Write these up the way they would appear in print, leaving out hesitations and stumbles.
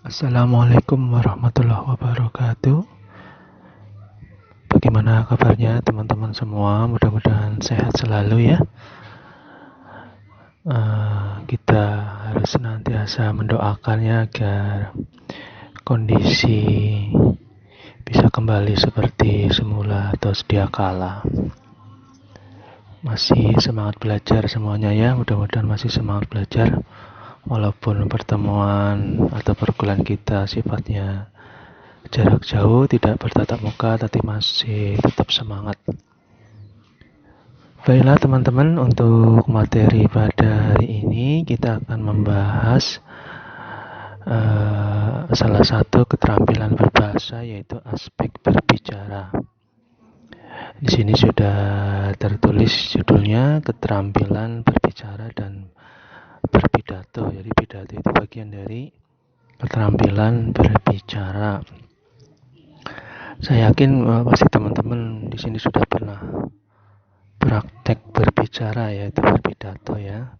Assalamualaikum warahmatullahi wabarakatuh. Bagaimana kabarnya teman-teman semua? Mudah-mudahan sehat selalu ya. Kita harus senantiasa mendoakannya agar kondisi bisa kembali seperti semula atau sedia kala. Masih semangat belajar semuanya ya. Mudah-mudahan masih semangat belajar. Walaupun pertemuan atau perkuliahan kita sifatnya jarak jauh, tidak bertatap muka, tapi masih tetap semangat. Baiklah teman-teman, untuk materi pada hari ini kita akan membahas salah satu keterampilan berbahasa, yaitu aspek berbicara. Di sini sudah tertulis judulnya keterampilan berbicara dan berpidato. Jadi pidato itu bagian dari keterampilan berbicara. Saya yakin pasti teman-teman di sini sudah pernah praktek berbicara, yaitu berpidato ya.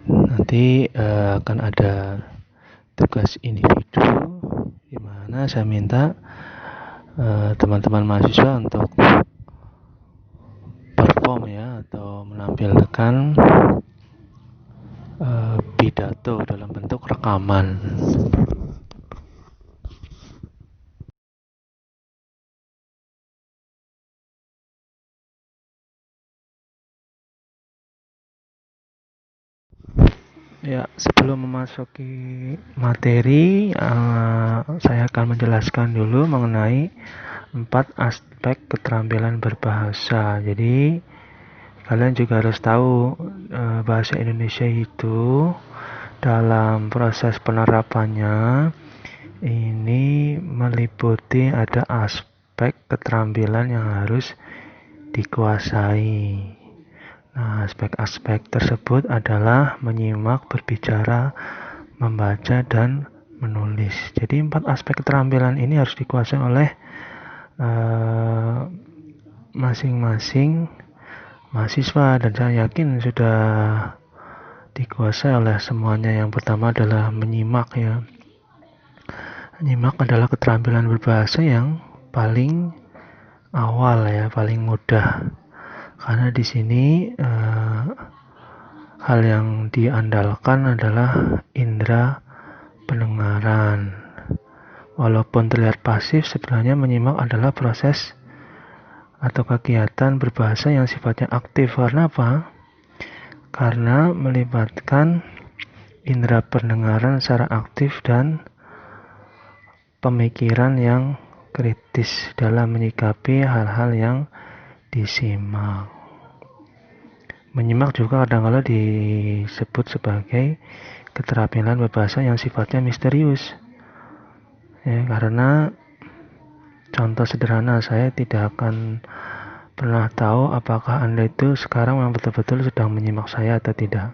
Nanti akan ada tugas individu di mana saya minta teman-teman mahasiswa untuk perform ya, atau menampilkan pidato dalam bentuk rekaman. Ya, sebelum memasuki materi, saya akan menjelaskan dulu mengenai 4 aspek keterampilan berbahasa. Jadi, kalian juga harus tahu bahasa Indonesia itu dalam proses penerapannya ini meliputi ada aspek keterampilan yang harus dikuasai. Nah, aspek-aspek tersebut adalah menyimak, berbicara, membaca, dan menulis. Jadi 4 aspek keterampilan ini harus dikuasai oleh masing-masing mahasiswa, dan saya yakin sudah dikuasai oleh semuanya. Yang pertama adalah menyimak ya. Menyimak adalah keterampilan berbahasa yang paling awal ya, paling mudah. Karena di sini hal yang diandalkan adalah indera pendengaran. Walaupun terlihat pasif, sebenarnya menyimak adalah proses atau kegiatan berbahasa yang sifatnya aktif. Karena apa? Karena melibatkan indera pendengaran secara aktif dan pemikiran yang kritis dalam menyikapi hal-hal yang disimak. Menyimak juga kadang-kala disebut sebagai keterampilan berbahasa yang sifatnya misterius ya, karena contoh sederhana, saya tidak akan pernah tahu apakah Anda itu sekarang memang betul-betul sedang menyimak saya atau tidak.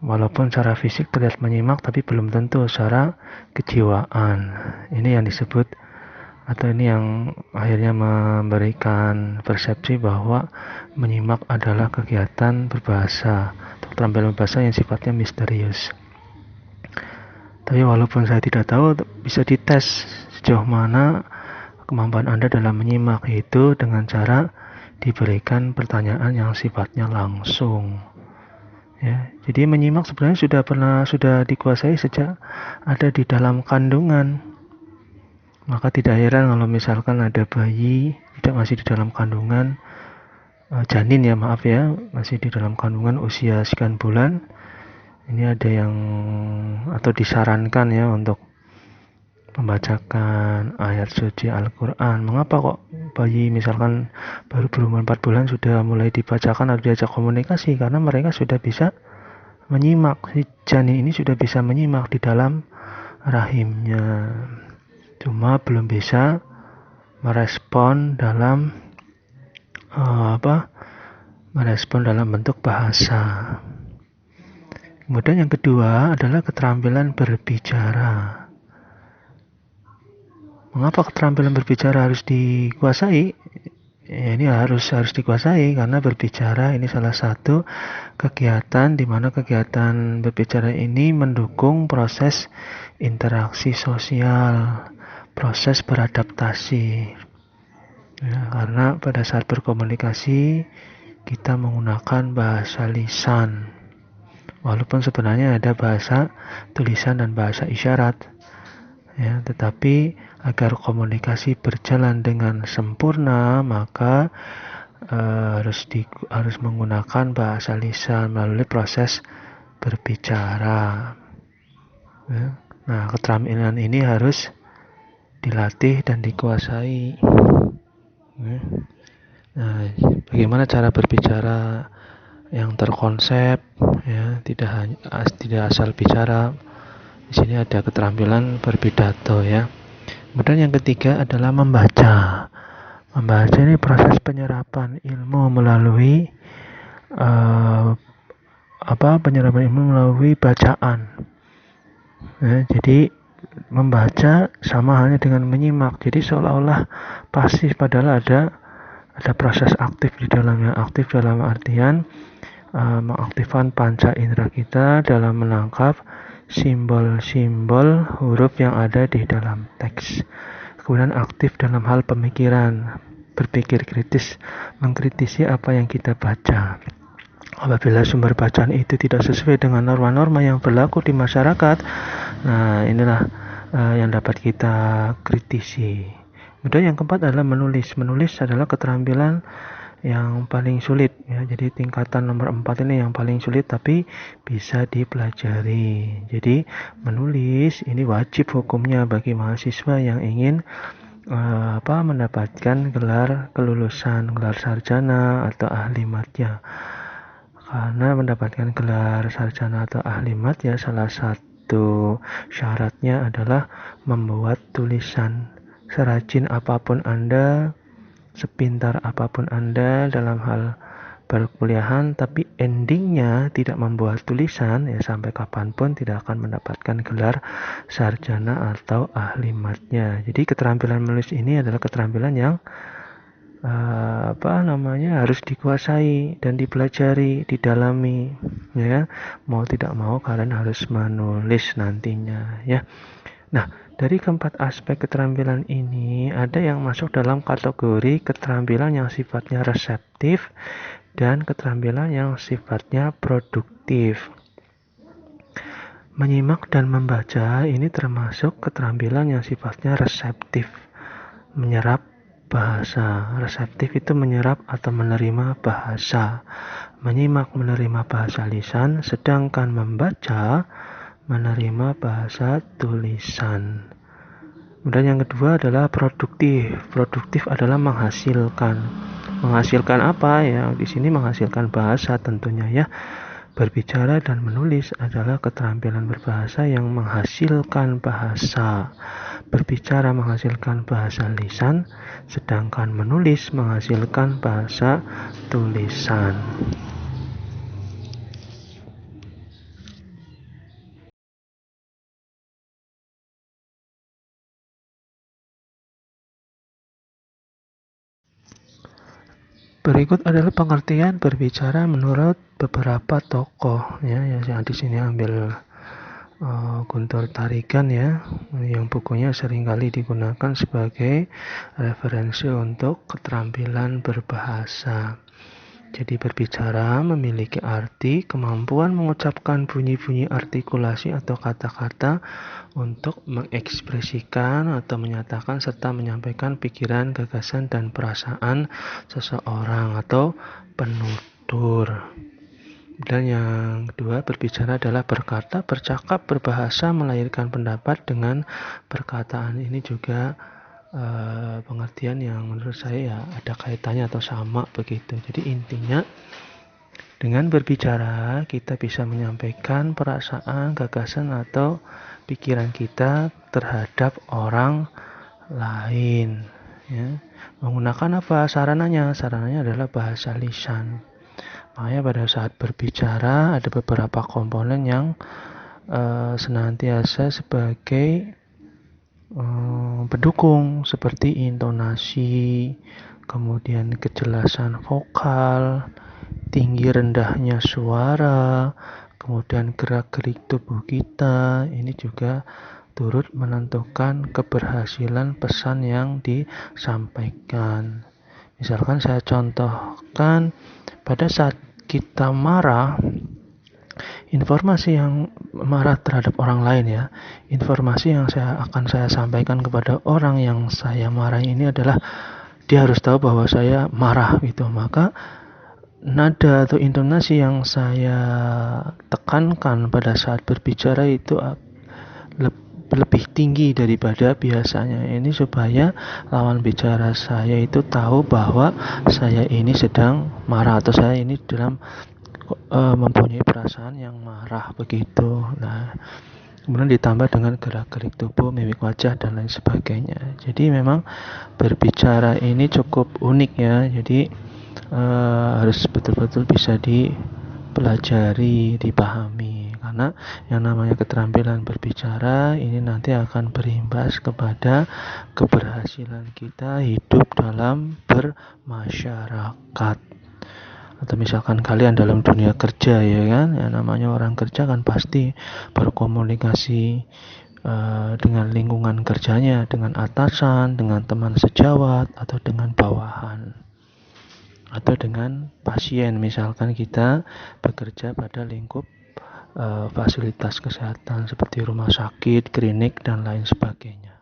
Walaupun secara fisik terlihat menyimak, tapi belum tentu secara kejiwaan. Ini yang disebut, atau ini yang akhirnya memberikan persepsi bahwa menyimak adalah kegiatan berbahasa, keterampilan berbahasa yang sifatnya misterius. Tapi walaupun saya tidak tahu, bisa dites sejauh mana kemampuan Anda dalam menyimak, yaitu dengan cara diberikan pertanyaan yang sifatnya langsung. Ya, jadi menyimak sebenarnya sudah dikuasai sejak ada di dalam kandungan. Maka tidak heran kalau misalkan ada bayi masih di dalam kandungan, janin ya, maaf ya, masih di dalam kandungan usia sekian bulan, ini ada yang atau disarankan ya untuk membacakan ayat suci Al-Quran. Mengapa kok bayi misalkan baru berumur 4 bulan sudah mulai dibacakan atau diajak komunikasi? Karena mereka sudah bisa menyimak, si janin ini sudah bisa menyimak di dalam rahimnya, cuma belum bisa merespon dalam merespon dalam bentuk bahasa. Kemudian yang kedua adalah keterampilan berbicara. Mengapa keterampilan berbicara harus dikuasai? Ya, ini harus dikuasai karena berbicara ini salah satu kegiatan di mana kegiatan berbicara ini mendukung proses interaksi sosial, proses beradaptasi. Ya, karena pada saat berkomunikasi kita menggunakan bahasa lisan. Walaupun sebenarnya ada bahasa tulisan dan bahasa isyarat. Ya, tetapi agar komunikasi berjalan dengan sempurna, maka harus menggunakan bahasa lisan melalui proses berbicara. Ya. Nah, keterampilan ini harus dilatih dan dikuasai. Ya. Nah, bagaimana cara berbicara yang terkonsep, ya, tidak asal bicara. Di sini ada keterampilan berpidato, ya. Kemudian yang ketiga adalah membaca. Membaca ini proses penyerapan ilmu melalui penyerapan ilmu melalui bacaan. Ya, jadi membaca sama halnya dengan menyimak. Jadi seolah-olah pasif, padahal ada proses aktif di dalamnya. Aktif dalam artian mengaktifkan panca indera kita dalam menangkap simbol-simbol huruf yang ada di dalam teks. Kemudian aktif dalam hal pemikiran, berpikir kritis, mengkritisi apa yang kita baca. Apabila sumber bacaan itu tidak sesuai dengan norma-norma yang berlaku di masyarakat, nah inilah yang dapat kita kritisi. Kemudian yang keempat adalah menulis. Menulis adalah keterampilan yang paling sulit, ya. Jadi tingkatan nomor 4 ini yang paling sulit tapi bisa dipelajari. Jadi menulis ini wajib hukumnya bagi mahasiswa yang ingin mendapatkan gelar kelulusan, gelar sarjana atau ahli madya. Karena mendapatkan gelar sarjana atau ahli madya, salah satu syaratnya adalah membuat tulisan. Serajin apapun Anda, sepintar apapun Anda dalam hal perkuliahan, tapi endingnya tidak membuat tulisan, ya sampai kapanpun tidak akan mendapatkan gelar sarjana atau ahli madya. Jadi keterampilan menulis ini adalah keterampilan yang harus dikuasai dan dipelajari, didalami, ya. Mau tidak mau kalian harus menulis nantinya, ya. Nah, dari keempat aspek keterampilan ini ada yang masuk dalam kategori keterampilan yang sifatnya reseptif dan keterampilan yang sifatnya produktif. Menyimak dan membaca ini termasuk keterampilan yang sifatnya reseptif, menyerap bahasa. Reseptif itu menyerap atau menerima bahasa. Menyimak menerima bahasa lisan, sedangkan membaca menerima bahasa tulisan. Kemudian yang kedua adalah produktif. Produktif adalah menghasilkan. Menghasilkan apa ya? Di sini menghasilkan bahasa tentunya, ya. Berbicara dan menulis adalah keterampilan berbahasa yang menghasilkan bahasa. Berbicara menghasilkan bahasa lisan, sedangkan menulis menghasilkan bahasa tulisan. Berikut adalah pengertian berbicara menurut beberapa tokoh, ya, yang di sini ambil Guntur Tarigan, ya, yang bukunya seringkali digunakan sebagai referensi untuk keterampilan berbahasa. Jadi berbicara memiliki arti kemampuan mengucapkan bunyi-bunyi artikulasi atau kata-kata untuk mengekspresikan atau menyatakan serta menyampaikan pikiran, gagasan, dan perasaan seseorang atau penutur. Dan yang kedua, berbicara adalah berkata, bercakap, berbahasa, melahirkan pendapat dengan perkataan. Ini juga pengertian yang menurut saya ya ada kaitannya atau sama begitu. Jadi intinya dengan berbicara kita bisa menyampaikan perasaan, gagasan atau pikiran kita terhadap orang lain, ya. Menggunakan apa sarananya? Sarananya adalah bahasa lisan. Makanya pada saat berbicara ada beberapa komponen yang senantiasa sebagai pendukung seperti intonasi, kemudian kejelasan vokal, tinggi rendahnya suara, kemudian gerak-gerik tubuh kita. Ini juga turut menentukan keberhasilan pesan yang disampaikan. Misalkan saya contohkan, pada saat kita marah, informasi yang marah terhadap orang lain ya, informasi yang akan saya sampaikan kepada orang yang saya marahi ini adalah dia harus tahu bahwa saya marah gitu. Maka nada atau intonasi yang saya tekankan pada saat berbicara itu lebih tinggi daripada biasanya. Ini supaya lawan bicara saya itu tahu bahwa saya ini sedang marah atau saya ini dalam mempunyai perasaan yang marah begitu. Nah, kemudian ditambah dengan gerak-gerik tubuh, mimik wajah dan lain sebagainya. Jadi memang berbicara ini cukup unik ya. Jadi harus betul-betul bisa dipelajari, dipahami, karena yang namanya keterampilan berbicara ini nanti akan berimbas kepada keberhasilan kita hidup dalam bermasyarakat. Atau misalkan kalian dalam dunia kerja ya kan, yang namanya orang kerja kan pasti berkomunikasi dengan lingkungan kerjanya, dengan atasan, dengan teman sejawat, atau dengan bawahan, atau dengan pasien. Misalkan kita bekerja pada lingkup fasilitas kesehatan seperti rumah sakit, klinik, dan lain sebagainya.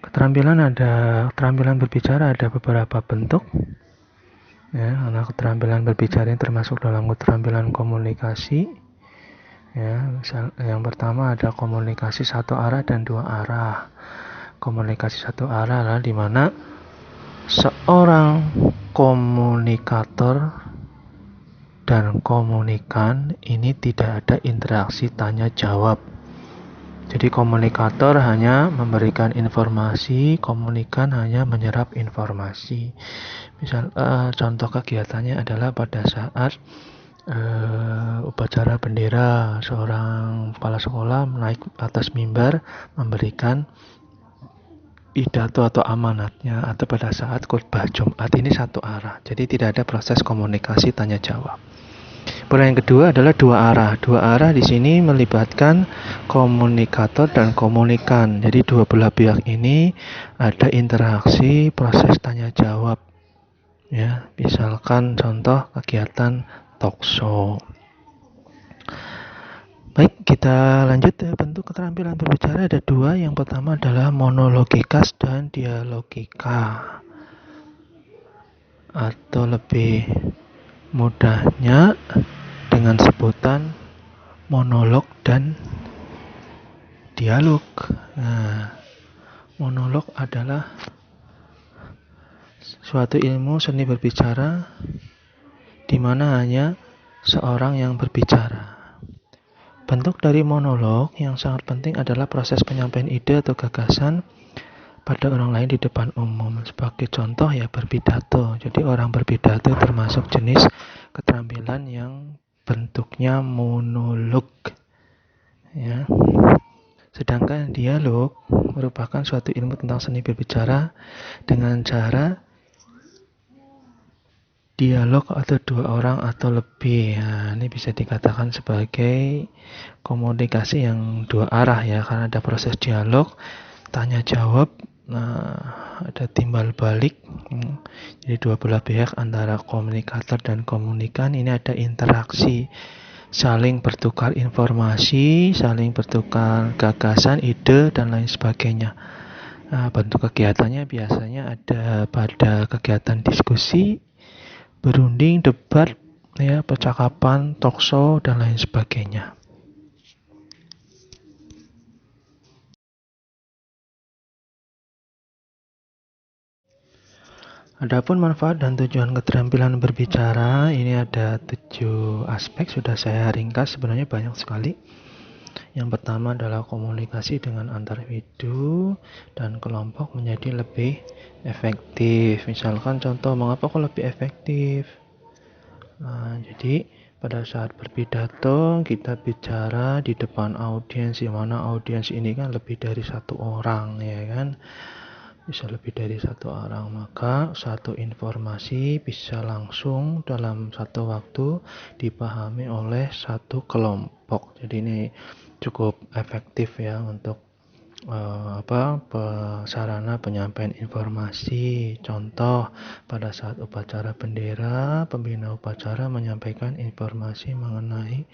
Keterampilan berbicara ada beberapa bentuk ya, karena keterampilan berbicara ini termasuk dalam keterampilan komunikasi ya. Yang pertama ada komunikasi satu arah dan dua arah. Komunikasi satu arah adalah di mana seorang komunikator dan komunikan ini tidak ada interaksi tanya jawab. Jadi komunikator hanya memberikan informasi, komunikan hanya menyerap informasi. Misal contoh kegiatannya adalah pada saat upacara bendera, seorang kepala sekolah naik atas mimbar memberikan pidato atau amanatnya, atau pada saat khutbah Jumat. Ini satu arah, jadi tidak ada proses komunikasi tanya jawab. Pola yang kedua adalah dua arah. Dua arah di sini melibatkan komunikator dan komunikan. Jadi dua belah pihak ini ada interaksi proses tanya jawab. Ya, misalkan contoh kegiatan talk show. Baik, kita lanjut ya. Bentuk keterampilan berbicara ada dua. Yang pertama adalah monologikas dan dialogika. Atau lebih mudahnya dengan sebutan monolog dan dialog. Nah, monolog adalah suatu ilmu seni berbicara di mana hanya seorang yang berbicara. Bentuk dari monolog yang sangat penting adalah proses penyampaian ide atau gagasan pada orang lain di depan umum. Sebagai contoh ya berpidato. Jadi orang berpidato termasuk jenis keterampilan yang bentuknya monolog. Ya. Sedangkan dialog merupakan suatu ilmu tentang seni berbicara dengan cara dialog atau dua orang atau lebih. Nah, ini bisa dikatakan sebagai komunikasi yang dua arah ya, karena ada proses dialog, tanya jawab, ada timbal balik. Jadi dua belah pihak antara komunikator dan komunikan ini ada interaksi, saling bertukar informasi, saling bertukar gagasan, ide, dan lain sebagainya. Nah, bentuk kegiatannya biasanya ada pada kegiatan diskusi, berunding, debat, ya, percakapan, talk show, dan lain sebagainya. Adapun manfaat dan tujuan keterampilan berbicara, ini ada 7 aspek, sudah saya ringkas, sebenarnya banyak sekali. Yang pertama adalah komunikasi dengan antar individu dan kelompok menjadi lebih efektif. Misalkan contoh, mengapa kok lebih efektif? Jadi pada saat berpidato kita bicara di depan audiens, di mana audiens ini kan lebih dari satu orang, ya kan, bisa lebih dari satu orang, maka satu informasi bisa langsung dalam satu waktu dipahami oleh satu kelompok. Jadi ini cukup efektif ya untuk sarana penyampaian informasi. Contoh, pada saat upacara bendera, pembina upacara menyampaikan informasi mengenai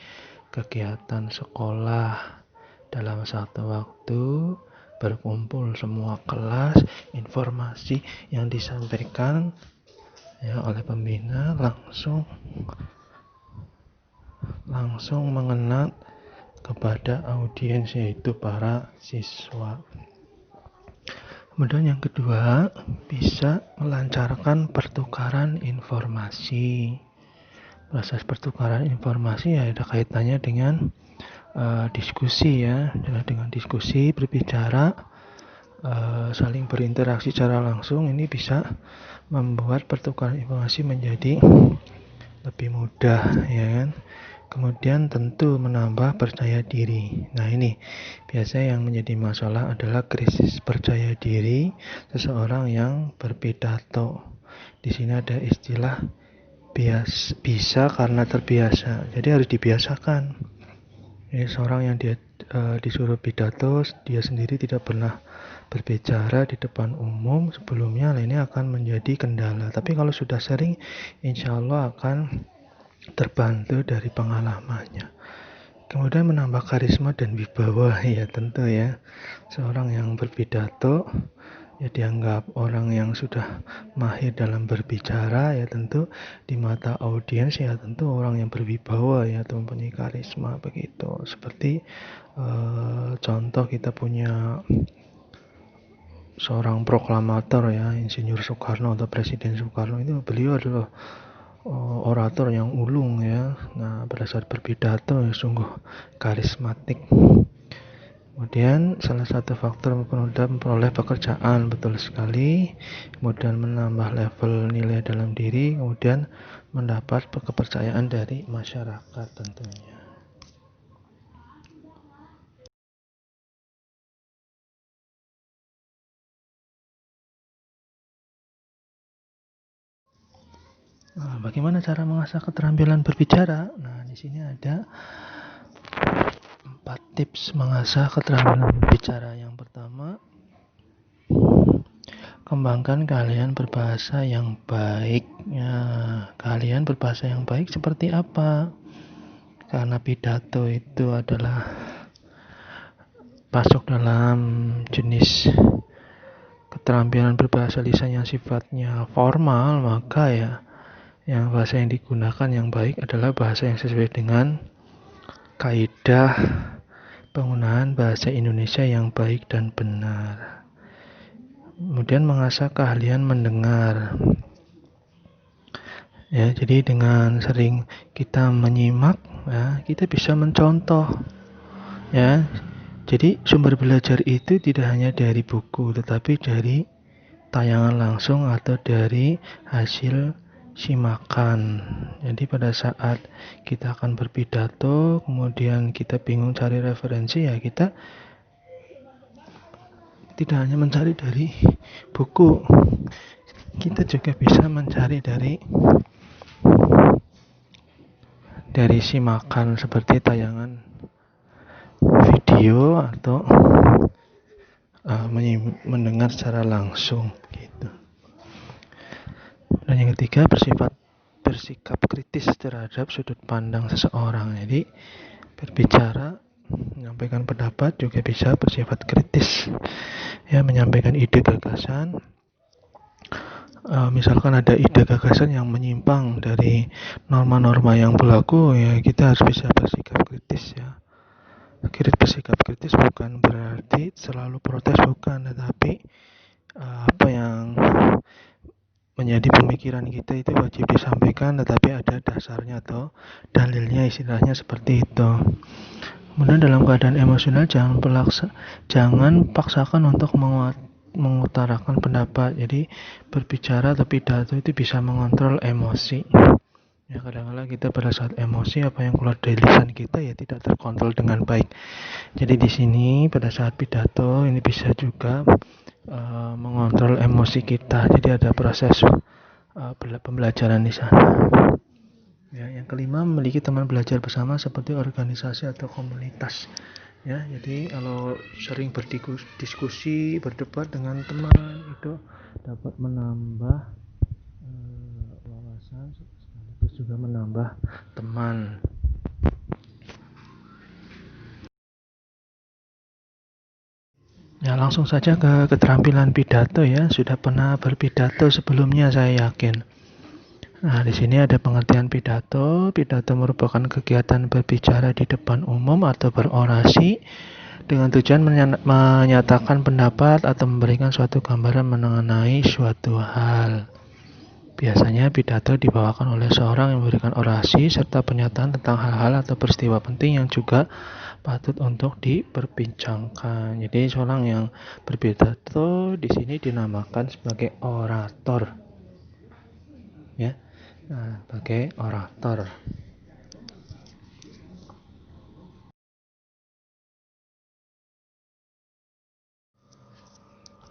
kegiatan sekolah dalam satu waktu. Berkumpul semua kelas, informasi yang disampaikan ya oleh pembina langsung mengena kepada audiens, yaitu para siswa. Kemudian yang kedua, bisa melancarkan pertukaran informasi. Proses pertukaran informasi ya ada kaitannya dengan diskusi ya, dengan diskusi, berbicara, saling berinteraksi secara langsung. Ini bisa membuat pertukaran informasi menjadi lebih mudah, ya kan. Kemudian tentu menambah percaya diri. Nah ini biasa yang menjadi masalah adalah krisis percaya diri seseorang yang berpidato. Di sini ada istilah bisa karena terbiasa. Jadi harus dibiasakan. Ini seorang yang disuruh pidato, dia sendiri tidak pernah berbicara di depan umum sebelumnya, ini akan menjadi kendala. Tapi kalau sudah sering, insya Allah akan terbantu dari pengalamannya. Kemudian menambah karisma dan wibawa, ya tentu ya. Seorang yang berpidato ya dianggap orang yang sudah mahir dalam berbicara, ya tentu di mata audiens ya tentu orang yang berwibawa ya, atau mempunyai karisma begitu. Seperti contoh kita punya seorang proklamator ya, Insinyur Soekarno atau Presiden Soekarno, itu beliau adalah orator yang ulung ya. Nah pada saat berpidato ya sungguh karismatik. Kemudian salah satu faktor memperoleh pekerjaan, betul sekali. Kemudian menambah level nilai dalam diri, kemudian mendapat kepercayaan dari masyarakat tentunya. Nah, bagaimana cara mengasah keterampilan berbicara? Nah, di sini ada 4 tips mengasah keterampilan berbicara. Yang pertama, kembangkan keahlian berbahasa yang baik. Ya, keahlian berbahasa yang baik seperti apa? Karena pidato itu adalah masuk dalam jenis keterampilan berbahasa lisan yang sifatnya formal, maka ya yang bahasa yang digunakan yang baik adalah bahasa yang sesuai dengan kaidah penggunaan bahasa Indonesia yang baik dan benar. Kemudian mengasah keahlian mendengar. Ya, jadi dengan sering kita menyimak, ya, kita bisa mencontoh. Ya, jadi sumber belajar itu tidak hanya dari buku, tetapi dari tayangan langsung atau dari hasil simakan. Jadi pada saat kita akan berpidato, kemudian kita bingung cari referensi, ya kita tidak hanya mencari dari buku, kita juga bisa mencari dari simakan seperti tayangan video atau mendengar secara langsung gitu. Dan yang ketiga, bersikap kritis terhadap sudut pandang seseorang. Jadi berbicara, menyampaikan pendapat juga bisa bersifat kritis. Ya, menyampaikan ide gagasan. Misalkan ada ide gagasan yang menyimpang dari norma-norma yang berlaku, ya kita harus bisa bersikap kritis ya. Bersikap kritis bukan berarti selalu protes, bukan, tetapi apa yang menjadi pemikiran kita itu wajib disampaikan, tetapi ada dasarnya atau dalilnya, istilahnya seperti itu. Kemudian dalam keadaan emosional jangan paksakan untuk mengutarakan pendapat. Jadi berbicara atau pidato itu bisa mengontrol emosi. Ya, kadang-kadang kita pada saat emosi apa yang keluar dari lisan kita ya tidak terkontrol dengan baik. Jadi di sini pada saat pidato ini bisa juga mengontrol emosi kita. Jadi ada proses pembelajaran di sana. Ya, yang kelima, memiliki teman belajar bersama seperti organisasi atau komunitas. Ya, jadi kalau sering berdiskusi, berdebat dengan teman itu dapat menambah wawasan sekaligus juga menambah teman. Ya, langsung saja ke keterampilan pidato ya. Sudah pernah berpidato sebelumnya saya yakin. Nah, di sini ada pengertian pidato. Pidato merupakan kegiatan berbicara di depan umum atau berorasi dengan tujuan menyatakan pendapat atau memberikan suatu gambaran mengenai suatu hal. Biasanya pidato dibawakan oleh seorang yang memberikan orasi serta pernyataan tentang hal-hal atau peristiwa penting yang juga patut untuk diperbincangkan. Jadi seorang yang berpidato di sini dinamakan sebagai orator. Ya. Nah, sebagai orator.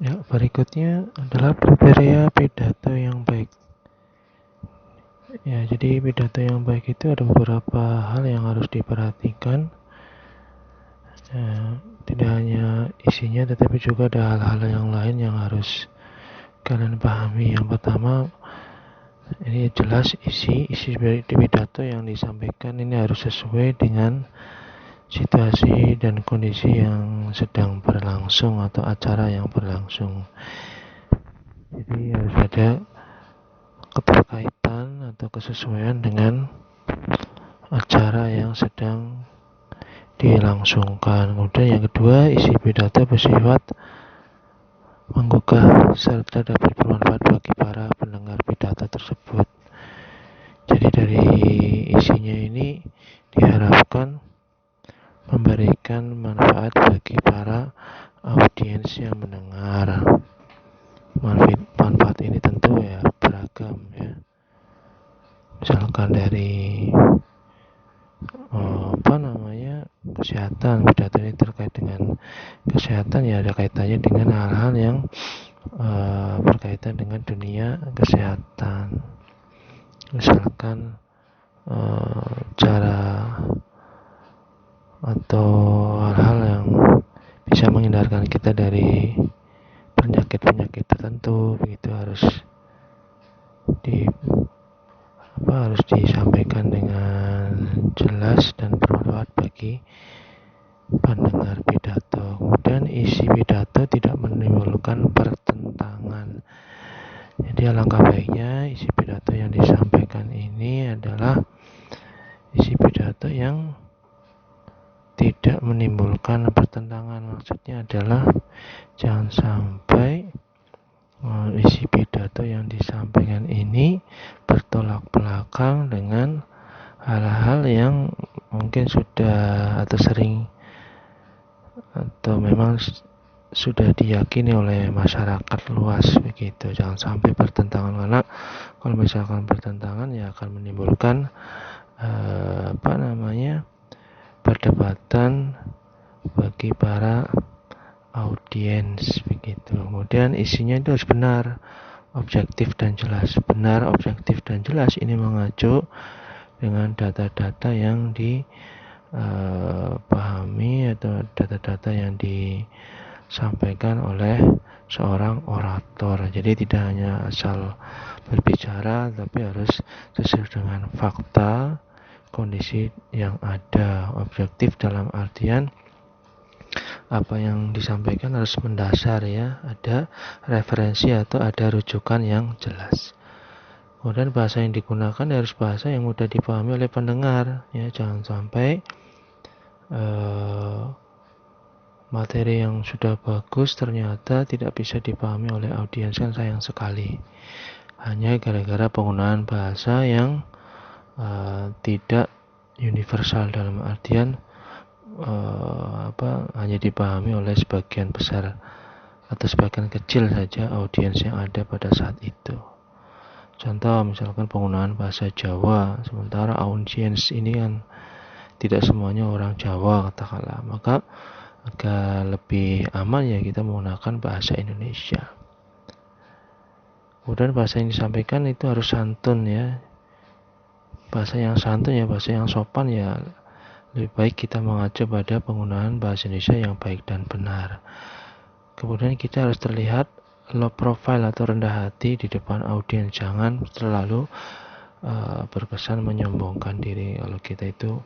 Ya, berikutnya adalah kriteria pidato yang baik. Ya, jadi pidato yang baik itu ada beberapa hal yang harus diperhatikan. Tidak hanya isinya, tetapi juga ada hal-hal yang lain yang harus kalian pahami. Yang pertama, ini jelas isi pidato yang disampaikan ini harus sesuai dengan situasi dan kondisi yang sedang berlangsung atau acara yang berlangsung. Jadi harus ada keterkaitan atau kesesuaian dengan acara yang sedang dilangsungkan. Kemudian yang kedua, isi pidato bersifat menggugah serta dapat bermanfaat bagi para pendengar pidato tersebut. Jadi dari isinya ini diharapkan memberikan manfaat bagi para audiens yang mendengar. Manfaat ini tentu ya beragam ya. Misalkan dari kesehatan, pidato ini terkait dengan kesehatan ya ada kaitannya dengan hal-hal yang berkaitan dengan dunia kesehatan. Misalkan cara atau hal-hal yang bisa menghindarkan kita dari penyakit-penyakit tertentu, begitu harus disampaikan dengan jelas dan bermanfaat bagi pendengar pidato. Kemudian isi pidato tidak menimbulkan pertentangan. Jadi alangkah baiknya isi pidato yang disampaikan ini adalah isi pidato yang tidak menimbulkan pertentangan. Maksudnya adalah jangan sampai isi pidato yang disampaikan ini bertolak belakang dengan hal-hal yang mungkin sudah atau sering atau memang sudah diyakini oleh masyarakat luas begitu. Jangan sampai bertentangan, karena kalau misalkan bertentangan ya akan menimbulkan perdebatan bagi para audiens begitu. Kemudian isinya itu harus benar, objektif dan jelas. Benar, objektif dan jelas ini mengacu dengan data-data yang dipahami atau data-data yang disampaikan oleh seorang orator. Jadi tidak hanya asal berbicara, tapi harus sesuai dengan fakta, kondisi yang ada. Objektif dalam artian apa yang disampaikan harus mendasar ya, ada referensi atau ada rujukan yang jelas. Kemudian bahasa yang digunakan harus bahasa yang mudah dipahami oleh pendengar ya, jangan sampai materi yang sudah bagus ternyata tidak bisa dipahami oleh audiens, kan sayang sekali. Hanya gara-gara penggunaan bahasa yang tidak universal, dalam artian hanya dipahami oleh sebagian besar atau sebagian kecil saja audiens yang ada pada saat itu. Contoh misalkan penggunaan bahasa Jawa, sementara audiens ini kan tidak semuanya orang Jawa katakanlah, maka agar lebih aman ya kita menggunakan bahasa Indonesia. Kemudian bahasa yang disampaikan itu harus santun ya, bahasa yang santun ya, bahasa yang sopan ya. Lebih baik kita mengacu pada penggunaan bahasa Indonesia yang baik dan benar. Kemudian kita harus terlihat low profile atau rendah hati di depan audiens, jangan terlalu berkesan menyombongkan diri. Kalau kita itu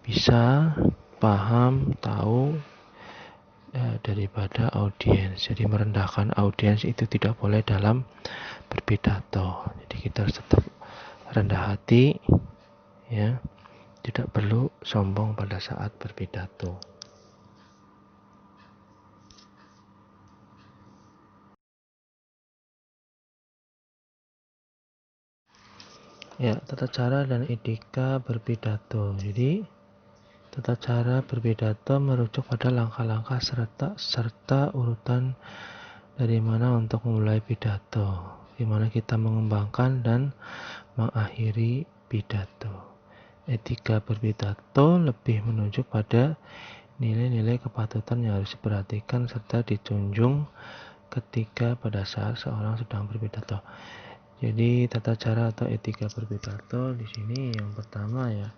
bisa paham, tahu daripada audiens. Jadi merendahkan audiens itu tidak boleh dalam berpidato. Jadi kita harus tetap rendah hati, ya, tidak perlu sombong pada saat berpidato. Ya, tata cara dan etika berpidato. Jadi tata cara berpidato merujuk pada langkah-langkah serta urutan dari mana untuk memulai pidato, di mana kita mengembangkan dan mengakhiri pidato. Etika berpidato lebih menunjuk pada nilai-nilai kepatutan yang harus diperhatikan serta dijunjung ketika pada saat seorang sedang berpidato. Jadi tata cara atau etika berpidato di sini yang pertama ya,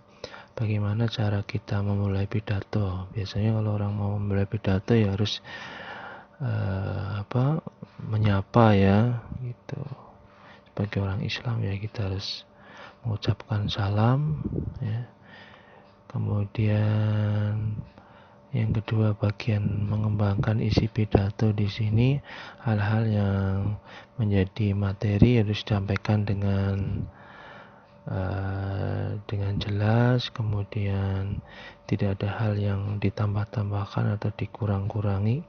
bagaimana cara kita memulai pidato. Biasanya kalau orang mau memulai pidato ya harus menyapa ya gitu. Sebagai orang Islam ya kita harus mengucapkan salam ya. Kemudian yang kedua, bagian mengembangkan isi pidato di sini, hal-hal yang menjadi materi harus disampaikan dengan jelas, kemudian tidak ada hal yang ditambah-tambahkan atau dikurang-kurangi.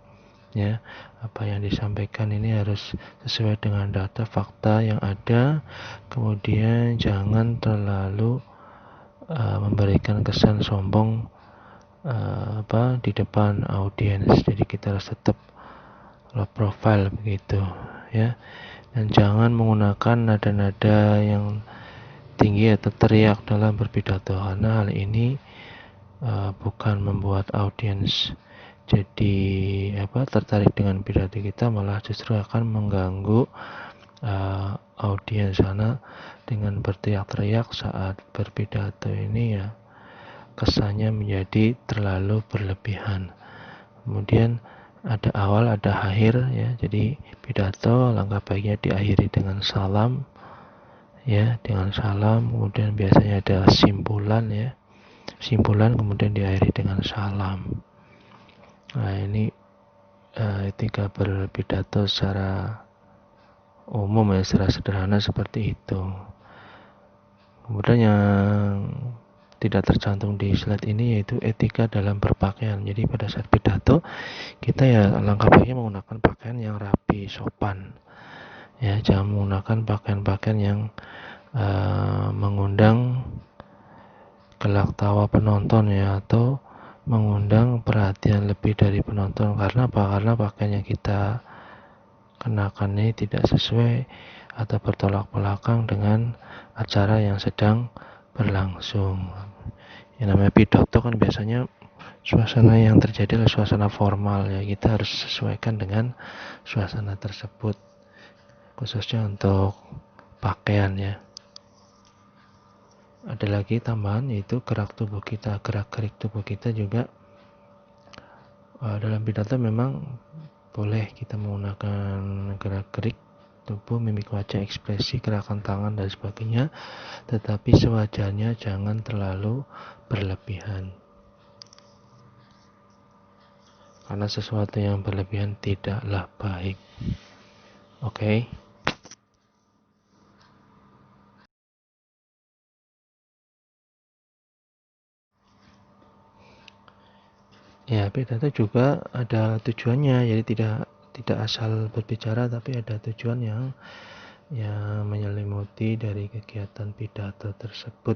Ya, apa yang disampaikan ini harus sesuai dengan data fakta yang ada. Kemudian jangan terlalu memberikan kesan sombong di depan audiens. Jadi kita harus tetap low profile begitu ya, dan jangan menggunakan nada-nada yang tinggi atau teriak dalam berpidato, karena hal ini bukan membuat audiens jadi tertarik dengan pidato kita, malah justru akan mengganggu audiens, karena dengan berteriak-teriak saat berpidato ini ya kesannya menjadi terlalu berlebihan. Kemudian ada awal, ada akhir ya. Jadi pidato langkah baiknya diakhiri dengan salam ya, dengan salam. Kemudian biasanya ada simpulan ya, simpulan kemudian diakhiri dengan salam. Nah ini etika berpidato secara umum ya, secara sederhana seperti itu. Kemudian yang tidak tercantum di slide ini yaitu etika dalam berpakaian. Jadi pada saat pidato kita ya langkah baiknya menggunakan pakaian yang rapi, sopan ya, jangan menggunakan pakaian-pakaian yang mengundang gelak tawa penonton ya, atau mengundang perhatian lebih dari penonton. Karena apa? Karena pakaian yang kita kenakan ini tidak sesuai atau bertolak belakang dengan acara yang sedang berlangsung. Yang namanya pidato kan biasanya suasana yang terjadi adalah suasana formal ya, kita harus sesuaikan dengan suasana tersebut, khususnya untuk pakaian ya. Ada lagi tambahan yaitu gerak tubuh kita, gerak-gerik tubuh kita juga dalam pidato memang boleh kita menggunakan gerak-gerik tubuh, mimik wajah, ekspresi, gerakan tangan dan sebagainya, tetapi sewajarnya, jangan terlalu berlebihan, karena sesuatu yang berlebihan tidaklah baik. Oke. Ya, pidato juga ada tujuannya, jadi tidak asal berbicara, tapi ada tujuan yang menyelimuti dari kegiatan pidato tersebut.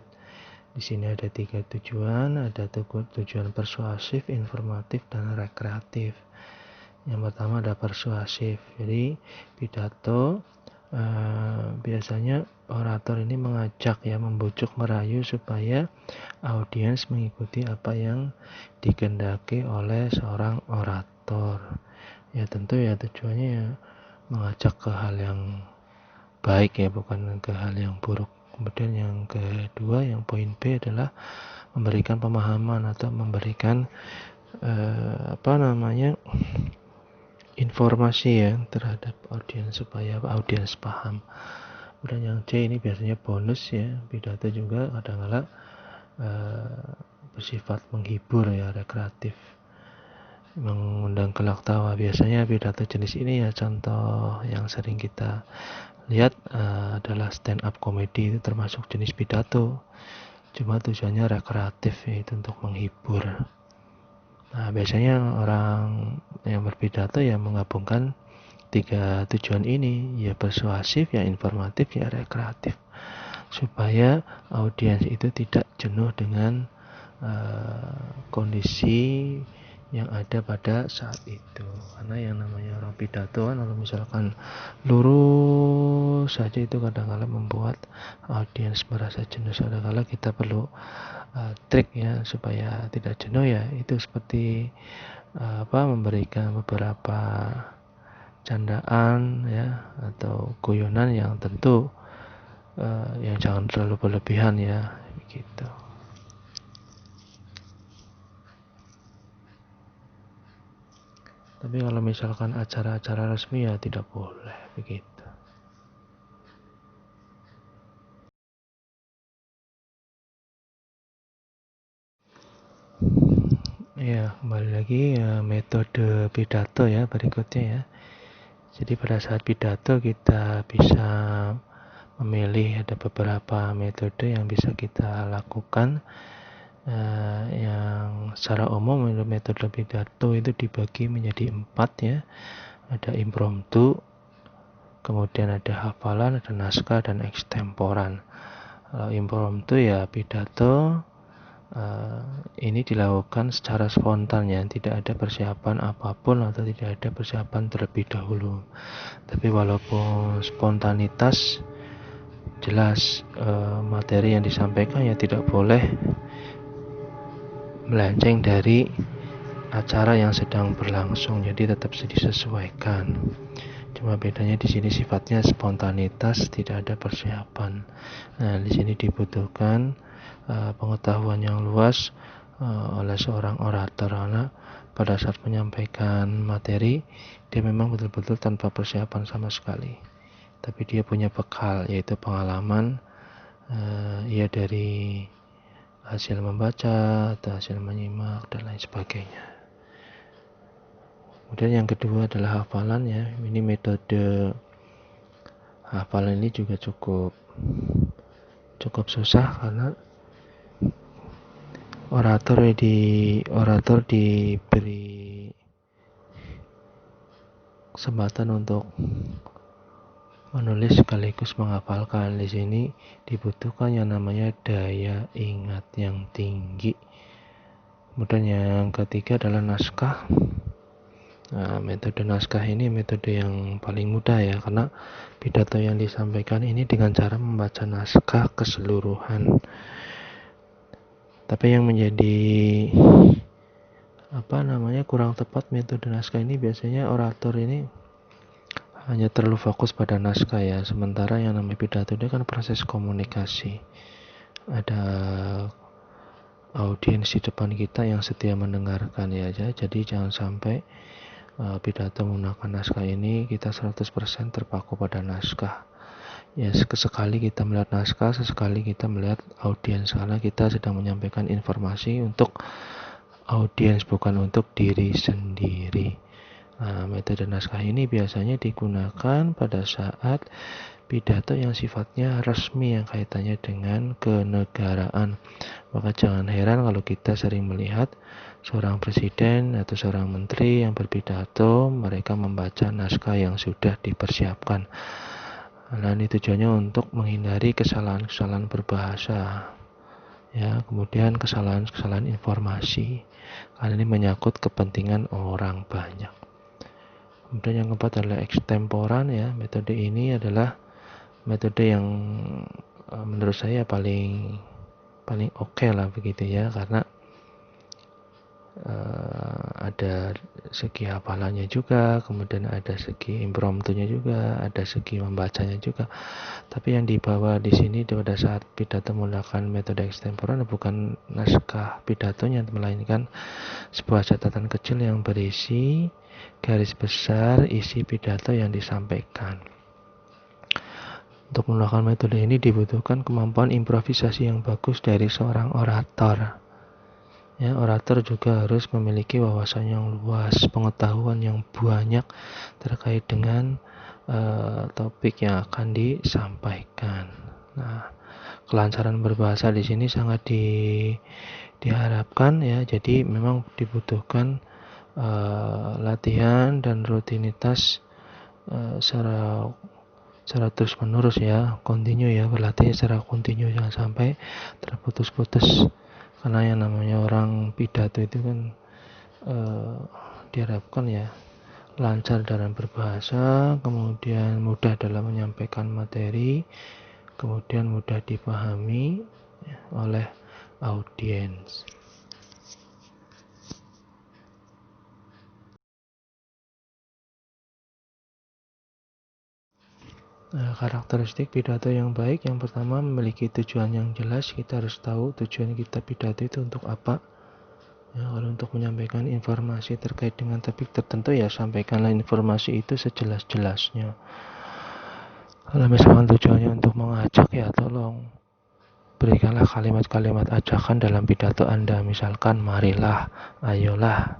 Di sini ada 3 tujuan, ada tujuan persuasif, informatif, dan rekreatif. Yang pertama ada persuasif. Jadi pidato biasanya orator ini mengajak ya, membujuk, merayu supaya audiens mengikuti apa yang dikehendaki oleh seorang orator. Ya tentu ya tujuannya ya mengajak ke hal yang baik ya, bukan ke hal yang buruk. Kemudian yang kedua, yang poin B adalah memberikan pemahaman atau memberikan informasi ya terhadap audiens supaya audiens paham. Dan yang C ini biasanya bonus ya, pidato juga kadang-kala bersifat menghibur ya, rekreatif, mengundang gelak tawa. Biasanya pidato jenis ini ya, contoh yang sering kita lihat adalah stand up comedy, itu termasuk jenis pidato, cuma tujuannya rekreatif, yaitu untuk menghibur. Nah, biasanya orang yang berpidato ya menggabungkan tiga tujuan ini, ya persuasif, ya informatif, ya rekreatif, supaya audiens itu tidak jenuh dengan kondisi yang ada pada saat itu. Karena yang namanya orang pidato kan, kalau misalkan lurus saja itu kadang-kala membuat audiens merasa jenuh. Kadang-kala kita perlu trik ya supaya tidak jenuh ya, itu seperti memberikan beberapa candaan ya atau guyonan yang tentu yang jangan terlalu berlebihan ya, begitu. Tapi kalau misalkan acara-acara resmi ya tidak boleh begitu. Ya, kembali lagi ya, metode pidato ya berikutnya ya. Jadi pada saat pidato kita bisa memilih, ada beberapa metode yang bisa kita lakukan. Yang secara umum metode pidato itu dibagi menjadi 4 ya. Ada impromptu, kemudian ada hafalan, ada naskah, dan ekstemporan. Kalau impromptu ya pidato ini dilakukan secara spontan ya, tidak ada persiapan apapun atau tidak ada persiapan terlebih dahulu. Tapi walaupun spontanitas, jelas materi yang disampaikan ya tidak boleh melenceng dari acara yang sedang berlangsung, jadi tetap disesuaikan. Cuma bedanya di sini sifatnya spontanitas, tidak ada persiapan. Nah, di sini dibutuhkan pengetahuan yang luas oleh seorang orator, karena pada saat menyampaikan materi dia memang betul-betul tanpa persiapan sama sekali. Tapi dia punya bekal, yaitu pengalaman ia dari hasil membaca atau hasil menyimak dan lain sebagainya. Kemudian yang kedua adalah hafalan ya. Ini metode hafalan ini juga cukup susah, karena orator diberi kesempatan untuk menulis sekaligus menghafalkan. Di sini dibutuhkan yang namanya daya ingat yang tinggi. Kemudian yang ketiga adalah naskah. Nah, metode naskah ini metode yang paling mudah ya, karena pidato yang disampaikan ini dengan cara membaca naskah keseluruhan. Tapi yang menjadi kurang tepat metode naskah ini, biasanya orator ini hanya terlalu fokus pada naskah ya, sementara yang namanya pidato itu kan proses komunikasi. Ada audiens di depan kita yang setia mendengarkan ya, jadi jangan sampai pidato menggunakan naskah ini kita 100% terpaku pada naskah. Ya, sesekali kita melihat naskah, sesekali kita melihat audiens, karena kita sedang menyampaikan informasi untuk audiens, bukan untuk diri sendiri. Nah, metode naskah ini biasanya digunakan pada saat pidato yang sifatnya resmi, yang kaitannya dengan kenegaraan. Maka jangan heran kalau kita sering melihat seorang presiden atau seorang menteri yang berpidato, mereka membaca naskah yang sudah dipersiapkan. Nah, ini tujuannya untuk menghindari kesalahan-kesalahan berbahasa ya, kemudian kesalahan-kesalahan informasi, karena ini menyangkut kepentingan orang banyak. Kemudian yang keempat adalah ekstemporan ya. Metode ini adalah metode yang menurut saya paling oke lah begitu ya, karena ada segi hafalannya juga, kemudian ada segi impromptunya juga, ada segi membacanya juga. Tapi yang dibawa di sini pada saat pidato menggunakan metode ekstemporer bukan naskah pidatonya, melainkan sebuah catatan kecil yang berisi garis besar isi pidato yang disampaikan. Untuk menggunakan metode ini dibutuhkan kemampuan improvisasi yang bagus dari seorang orator. Ya, orator juga harus memiliki wawasan yang luas, pengetahuan yang banyak terkait dengan topik yang akan disampaikan. Nah, kelancaran berbahasa di sini sangat diharapkan ya. Jadi memang dibutuhkan latihan dan rutinitas secara terus menerus ya, kontinu ya, berlatih secara kontinu, jangan sampai terputus-putus. Karena yang namanya orang pidato itu kan diharapkan ya lancar dalam berbahasa, kemudian mudah dalam menyampaikan materi, kemudian mudah dipahami oleh audiens. Karakteristik pidato yang baik, yang pertama memiliki tujuan yang jelas. Kita harus tahu tujuan kita pidato itu untuk apa. Ya, kalau untuk menyampaikan informasi terkait dengan topik tertentu ya sampaikanlah informasi itu sejelas-jelasnya. Kalau misalkan tujuannya untuk mengajak ya tolong berikanlah kalimat-kalimat ajakan dalam pidato Anda, misalkan marilah, ayolah.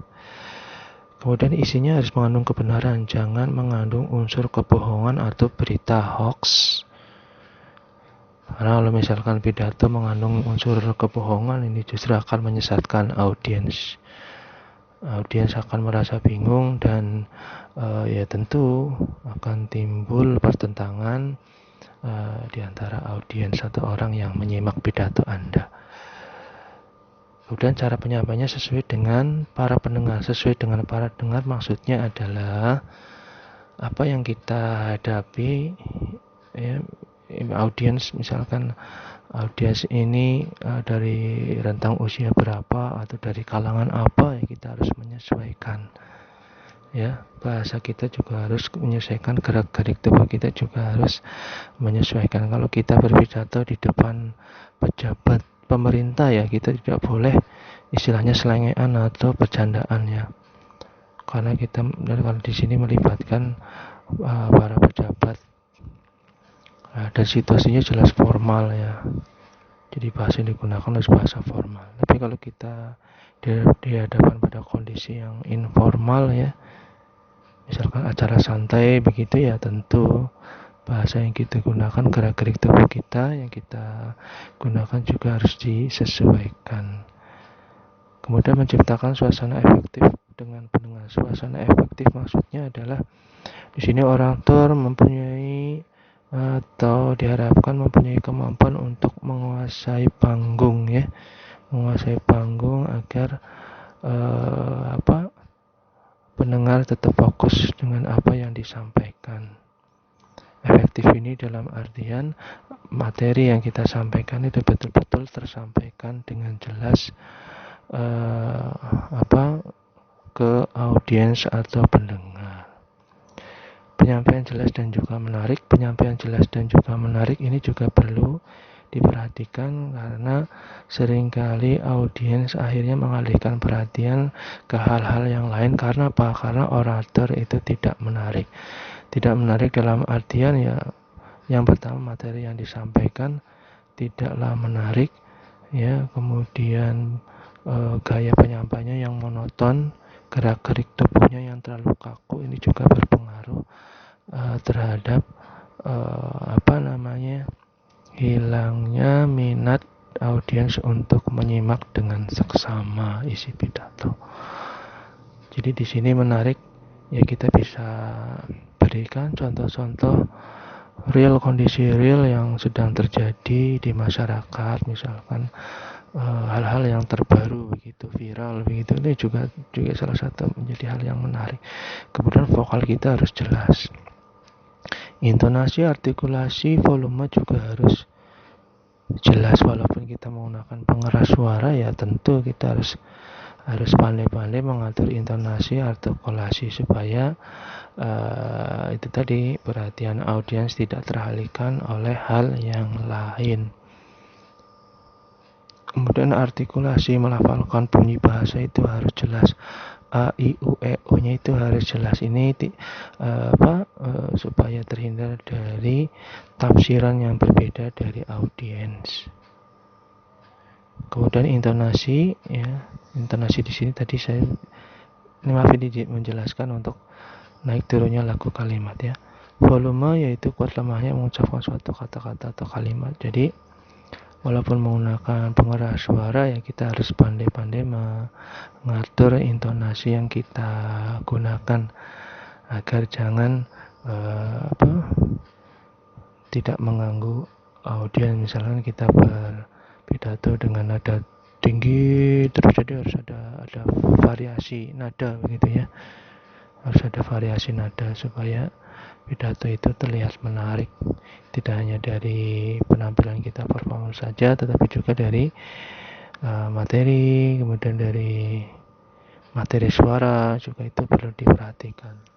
Kemudian isinya harus mengandung kebenaran, jangan mengandung unsur kebohongan atau berita hoax. Karena kalau misalkan pidato mengandung unsur kebohongan, ini justru akan menyesatkan audiens. Audiens akan merasa bingung dan ya tentu akan timbul pertentangan di antara audiens atau orang yang menyimak pidato Anda. Kemudian cara penyampaiannya sesuai dengan para pendengar. Sesuai dengan para pendengar maksudnya adalah apa yang kita hadapi ya, audiens, misalkan audiens ini dari rentang usia berapa atau dari kalangan apa, ya kita harus menyesuaikan. Ya, bahasa kita juga harus menyesuaikan, gerak-gerik tubuh kita juga harus menyesuaikan. Kalau kita berpidato di depan pejabat pemerintah ya kita tidak boleh istilahnya selengean atau bercandaan ya, karena kita kalau di sini melibatkan para pejabat dan situasinya jelas formal ya, jadi bahasa yang digunakan harus bahasa formal. Tapi kalau kita di hadapan pada kondisi yang informal ya, misalkan acara santai begitu ya, tentu bahasa yang kita gunakan, gerak-gerik tubuh kita yang kita gunakan juga harus disesuaikan. Kemudian menciptakan suasana efektif dengan pendengar. Suasana efektif maksudnya adalah di sini orator mempunyai atau diharapkan mempunyai kemampuan untuk menguasai panggung ya, menguasai panggung agar pendengar tetap fokus dengan apa yang disampaikan. Efektif ini dalam artian materi yang kita sampaikan itu betul-betul tersampaikan dengan jelas ke audiens atau pendengar. Penyampaian jelas dan juga menarik. Penyampaian jelas dan juga menarik ini juga perlu diperhatikan karena seringkali audiens akhirnya mengalihkan perhatian ke hal-hal yang lain. Karena apa? Karena orator itu tidak menarik. Tidak menarik dalam artian ya, yang pertama materi yang disampaikan tidaklah menarik ya, kemudian gaya penyampaiannya yang monoton, gerak-gerik tubuhnya yang terlalu kaku, ini juga berpengaruh terhadap hilangnya minat audiens untuk menyimak dengan seksama isi pidato. Jadi di sini menarik ya, kita bisa berikan contoh-contoh real, kondisi real yang sedang terjadi di masyarakat, misalkan hal-hal yang terbaru begitu, viral begitu, ini juga salah satu menjadi hal yang menarik. Kemudian vokal kita harus jelas. Intonasi, artikulasi, volume juga harus jelas. Walaupun kita menggunakan pengeras suara, ya tentu kita harus pandai-pandai mengatur intonasi, artikulasi supaya itu tadi, perhatian audiens tidak teralihkan oleh hal yang lain. Kemudian artikulasi, melafalkan bunyi bahasa itu harus jelas. A, I, U, E, O-nya itu harus jelas. Ini supaya terhindar dari tafsiran yang berbeda dari audiens. Kemudian intonasi, ya, intonasi di sini tadi saya menjelaskan untuk naik turunnya lagu kalimat, ya. Volume yaitu kuat lemahnya mengucapkan suatu kata-kata atau kalimat. Jadi walaupun menggunakan pengeras suara, ya kita harus pandai-pandai mengatur intonasi yang kita gunakan agar jangan tidak mengganggu audiens. Misalkan kita berpidato dengan nada tinggi terus, jadi harus ada variasi nada begitu, ya. Harus ada variasi nada supaya pidato itu terlihat menarik, tidak hanya dari penampilan kita performance saja, tetapi juga dari materi, kemudian dari materi suara juga itu perlu diperhatikan.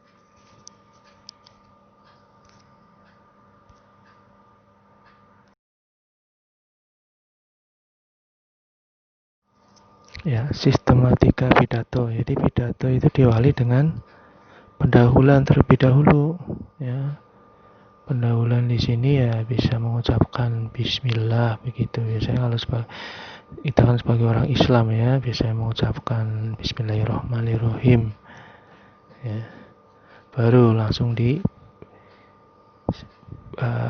Ya, sistematika pidato. Jadi pidato itu diawali dengan pendahuluan terlebih dahulu, ya. Pendahuluan di sini ya bisa mengucapkan bismillah begitu. Biasanya kalau kita kan sebagai orang Islam, ya, biasanya mengucapkan bismillahirrahmanirrahim, ya. Baru langsung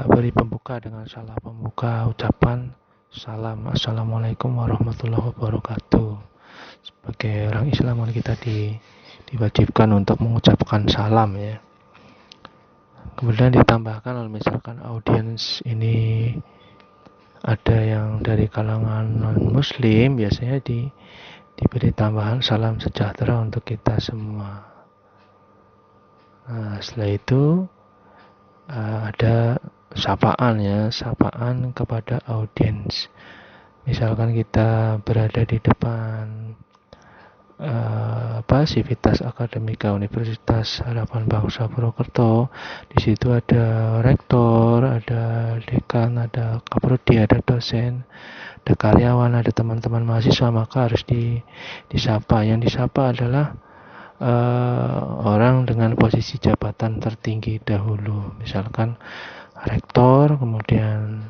beri pembuka dengan salam pembuka, ucapan salam, assalamualaikum warahmatullahi wabarakatuh. Sebagai orang Islam kita diwajibkan untuk mengucapkan salam, ya. Kemudian ditambahkan kalau misalkan audiens ini ada yang dari kalangan non muslim, biasanya diberi tambahan salam sejahtera untuk kita semua. Nah, setelah itu ada sapaan, ya, sapaan kepada audiens. Misalkan kita berada di depan Sivitas Akademika Universitas Harapan Bangsa Purwokerto. Di situ ada rektor, ada dekan, ada kaprodi, ada dosen, ada karyawan, ada teman-teman mahasiswa, maka harus disapa. Yang disapa adalah orang dengan posisi jabatan tertinggi dahulu, misalkan rektor, kemudian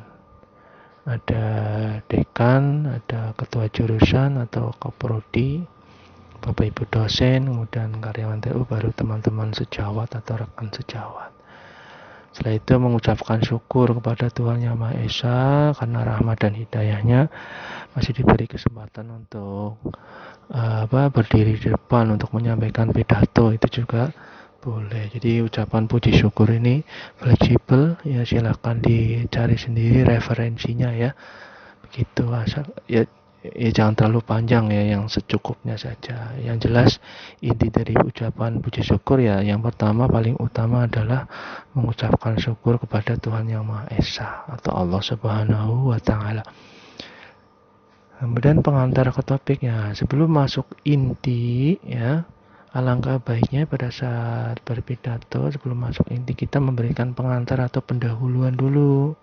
ada dekan, ada ketua jurusan atau kaprodi, bapak ibu dosen, kemudian karyawan TU, baru teman-teman sejawat atau rekan sejawat. Setelah itu mengucapkan syukur kepada Tuhan Yang Maha Esa karena rahmat dan hidayahnya masih diberi kesempatan untuk berdiri di depan untuk menyampaikan pidato, itu juga boleh. Jadi ucapan puji syukur ini fleksibel, ya, silakan dicari sendiri referensinya, ya. Begitu, asal ya jangan terlalu panjang, ya, yang secukupnya saja. Yang jelas inti dari ucapan puji syukur, ya, yang pertama paling utama adalah mengucapkan syukur kepada Tuhan Yang Maha Esa atau Allah Subhanahu wa Ta'ala. Kemudian pengantar ke topiknya, sebelum masuk inti, ya, alangkah baiknya pada saat berpidato sebelum masuk inti kita memberikan pengantar atau pendahuluan dulu.